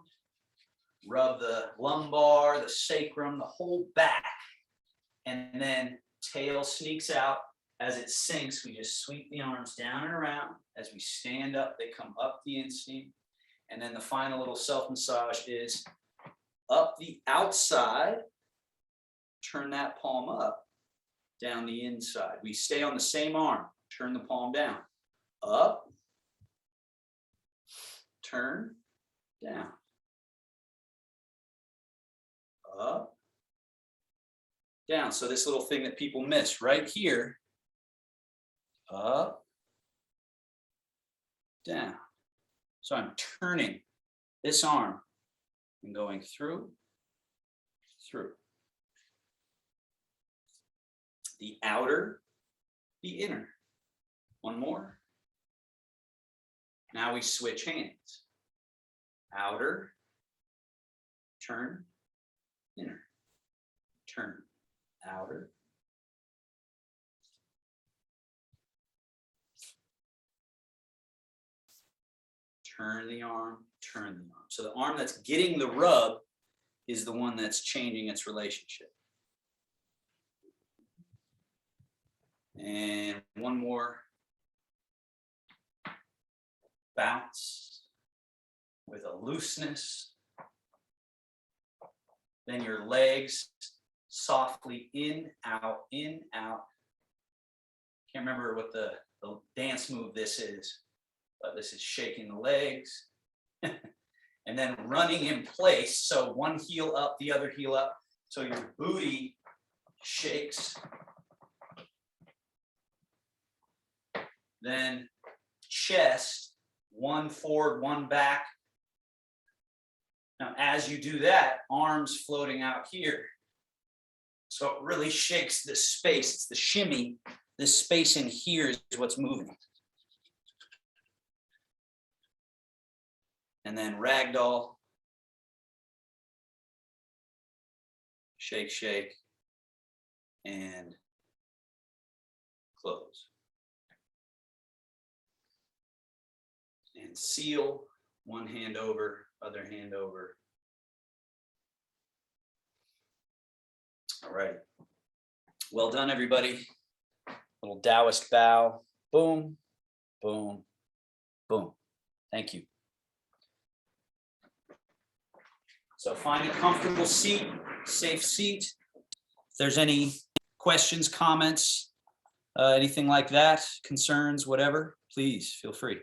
Rub the lumbar, the sacrum, the whole back. And then tail sneaks out. As it sinks, we just sweep the arms down and around. As we stand up, they come up the inseam. And then the final little self-massage is up the outside. Turn that palm up. down the inside. We stay on the same arm. Turn the palm down. Up. Turn. Down. Up. Down. So this little thing that people miss right here. Up. Down. So I'm turning this arm and going through. The outer, the inner. One more. Now we switch hands. Outer, turn, inner, turn, outer. Turn the arm, turn the arm. So the arm that's getting the rub is the one that's changing its relationship. And one more. Bounce with a looseness. Then your legs softly in, out, in, out. Can't remember what the dance move this is, but this is shaking the legs. And then running in place. So one heel up, the other heel up. So your booty shakes. Then chest, one forward, one back. Now, as you do that, arms floating out here. So it really shakes this space. It's the shimmy. This space in here is what's moving. And then ragdoll. Shake, shake. And close. And seal, one hand over, other hand over. All right. Well done, everybody. Little Taoist bow. Boom, boom, boom. Thank you. So find a comfortable seat, safe seat. If there's any questions, comments, anything like that, concerns, whatever, please feel free.